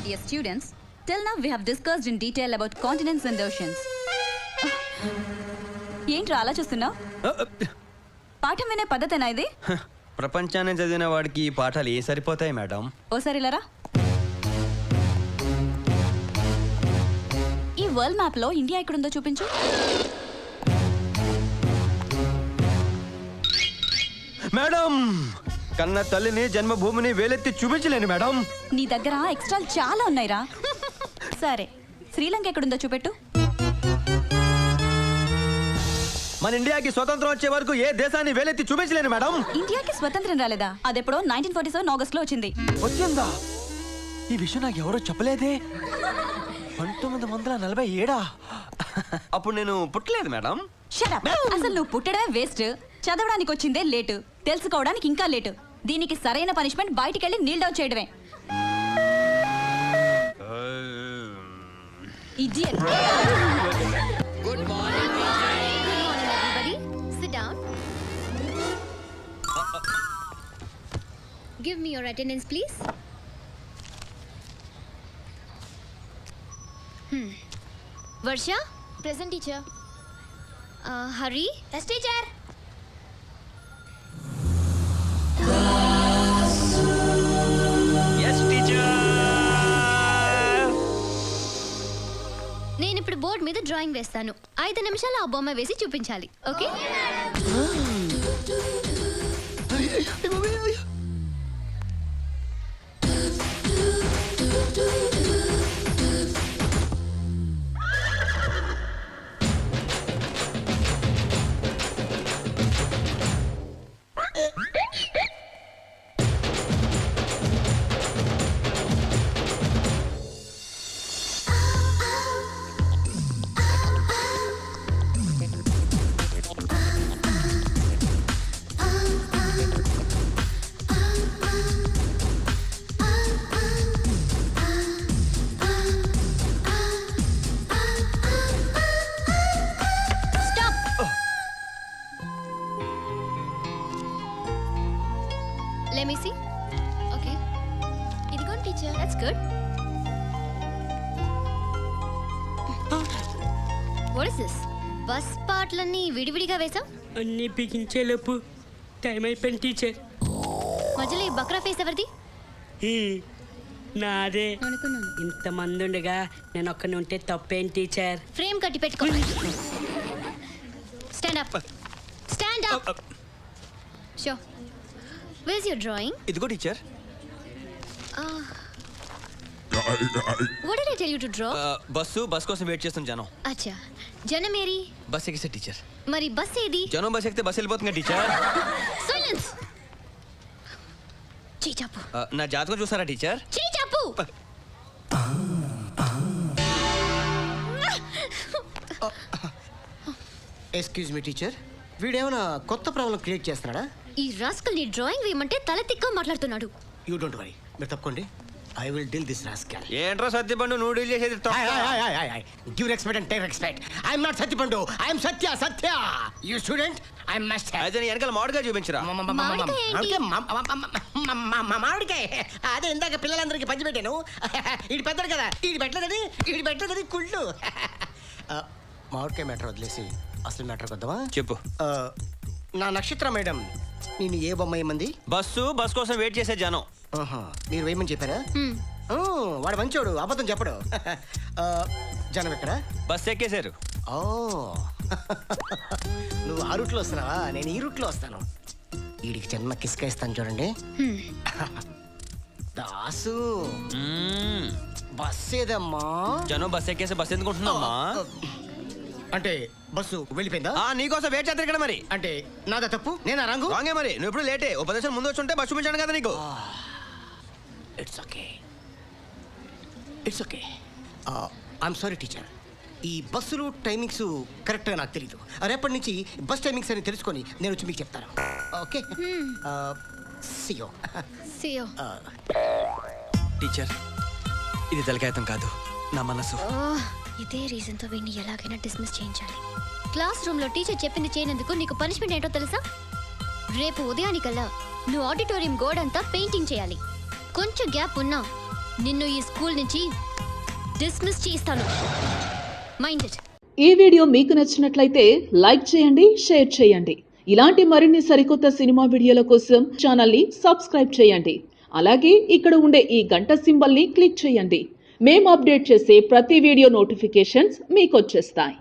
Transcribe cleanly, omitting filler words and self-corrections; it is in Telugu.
dear students, till now we have discussed in detail about continents and oceans. ఏంట్రా అలా చూస్తున్నావు? పాఠం వినే పద్ధతేనా ఇది? ప్రపంచాన్ని చదివిన వాడికి ఈ పాఠాలు ఏ సరిపోతాయి మేడం? ఓసారి ఇలా రా. ఈ వరల్డ్ మ్యాప్ లో ఇండియా ఎక్కడుందో చూపించు. మేడం, కన్న తల్లిని జన్మభూమిని వేలెత్తి చూపించలేను మేడం. నీ దగ్గర ఎక్స్ట్రాలు చాలా ఉన్నాయిరా. సరే, శ్రీలంక ఎక్కడుందో చూపెట్టు. మన ఇండియాకి స్వతంత్రం వచ్చే వరకు ఏ దేశాన్ని వేలెత్తి చూపించలేను మేడం. ఇండియాకి స్వతంత్రం రాలేదా? అదెప్పుడో 1947 ఆగస్ట్ లో వచ్చింది. వచ్చిందా? ఈ విషయం నాకు ఎవరో చెప్పలేదే. 1947 అప్పుడు నేను పుట్టలేదు మేడం. Shut up. అసలు నువ్వు పుట్టడమే వేస్ట్. చదవడానికి వచ్చిందే లేటు, తెలుసుకోవడానికి ఇంకా లేటు. దీనికి సరైన పనిష్మెంట్ బయటికెళ్ళి నీల్ డౌన్ చేయడమే. Idiot. Good morning, everybody. Sit down. Give me your attendance, please. Varsha? Present, teacher. Hari? Yes, teacher. Yes, teacher. నేను ఇప్పుడు బోర్డు మీద డ్రాయింగ్ వేస్తాను. 5 నిమిషాలు ఆ బొమ్మ వేసి చూపించాలి. Okay? Let me see. Okay. ఇదిగోండి teacher. That's good. What is this? Bus పార్ట్లన్నీ విడివిడిగా వేసాం. అన్నీ బిగించేలోపు టైం అయిపోయింది టీచర్. మధ్యలో ఈ బక్రా ఫేస్ ఎవరిది? నాదే. అనుకున్నాను. ఇంతమంది ఉండగా నేను ఒక్కని ఉంటే తప్పేం టీచర్? ఫ్రేమ్ కట్టి పెట్టుకో. Stand up. Stand up. Show. Where's your drawing? ఇదిగో teacher. What did I tell you to draw? Bus కోసం వెయిట్ చేస్తాం జనం. అచ్చా. జనం ఏరి? బస్ ఎక్కిస్తే టీచర్. మరి బస్ ఏది? జనం బస్ ఎక్కితే బస్ వెళ్ళిపోతుంది టీచర్. సైలెన్స్. చీచాపు. నా జాతకం చూసారా టీచర్? చీచాపు. ఎక్స్క్యూజ్ మీ టీచర్, వీడేమైనా కొత్త ప్రాబ్లం క్రియేట్ చేస్తున్నాడా? ఈ రాస్కల్ ని డ్రాయింగ్ వేయమంటే తల తిక్క మాట్లాడుతున్నాడు. యూ డోంట్ వరీ, మీరు తప్పుకోండి. I will deal this rascal. ఏంట్రా సత్యపండు నువ్వు డీల్ చేసేది? Give respect and take respect. I am not Satyapandu, I am Satya. You student, I must have. అయితే నీ వెనకాల మామిడిగా చూపించరా. మామిడికాయ అదే ఇందాక పిల్లలందరికీ పంచి పెట్టాను. ఇది పెద్దడు కదా, ఇది పెట్టలేదని కుళ్ళు. మామిడికాయ మ్యాటర్ వదిలేసి అసలు మ్యాటర్ వద్దామా? చెప్పు. నా నక్షత్ర మేడం నేను ఏ బొమ్మ ఏమంది? బస్ కోసం వెయిట్ చేసే జనం. మీరు వేయమని చెప్పారా? వాడు మంచోడు, అబద్ధం చెప్పడు. జనం ఎక్కడ? బస్ ఎక్కేశారు. ఓ నువ్వు ఆ రూట్లో వస్తున్నావా? నేను ఈ రూట్లో వస్తాను. వీడికి చిన్న కిస్క ఇస్తాను చూడండి. దాసు బస్ ఏదమ్మా? జనం బస్ ఎక్కేసి బస్ ఎందుకుంటున్నామ్మా? అంటే బస్సు వెళ్ళిపోయిందా? నీకోసం వెయిట్ చేస్తారు ఇక్కడ. మరి అంటే నాదా తప్పు? నేనా రాంగు? రాంగే. మరి నువ్వు ఎప్పుడు లేటే. ఓ 10 నిమిషాలు ముందు వచ్చి ఉంటే బస్సు చూపించాను కదా నీకు. It's okay. I'm sorry teacher. ఈ బస్సులు టైమింగ్స్ కరెక్ట్గా నాకు తెలీదు. రేపటి నుంచి బస్ టైమింగ్స్ అని తెలుసుకొని నేను వచ్చి మీకు చెప్తాను. ఓకే. సియో. టీచర్, ఇది తలకాయతం కాదు, నా మనసు. ఇదే రీజన్ తో వీడిని ఎలాగైనా డిస్మిస్ చేయించాలి. క్లాస్ రూమ్ లో టీచర్ చెప్పింది చేయనందుకు నీకు పనిష్మెంట్ ఏంటో తెలుసా? రేపు ఉదయానికల్లా నువ్వు ఆడిటోరియం గోడంతా పెయింటింగ్ చేయాలి. కొంచెం గ్యాప్ ఉన్నా నిన్ను ఈ స్కూల్ నుంచి డిస్మిస్ చేస్తాను. Mind it. ఈ వీడియో మీకు నచ్చినట్లయితే లైక్ చేయండి, షేర్ చేయండి. ఇలాంటి మరిన్ని సరికొత్త సినిమా వీడియోల కోసం ఛానల్ని సబ్స్క్రైబ్ చేయండి. అలాగే ఇక్కడ ఉండే ఈ గంట సింబల్ని క్లిక్ చేయండి. మేము అప్డేట్ చేసే ప్రతి వీడియో నోటిఫికేషన్స్ మీకు వచ్చేస్తాయి.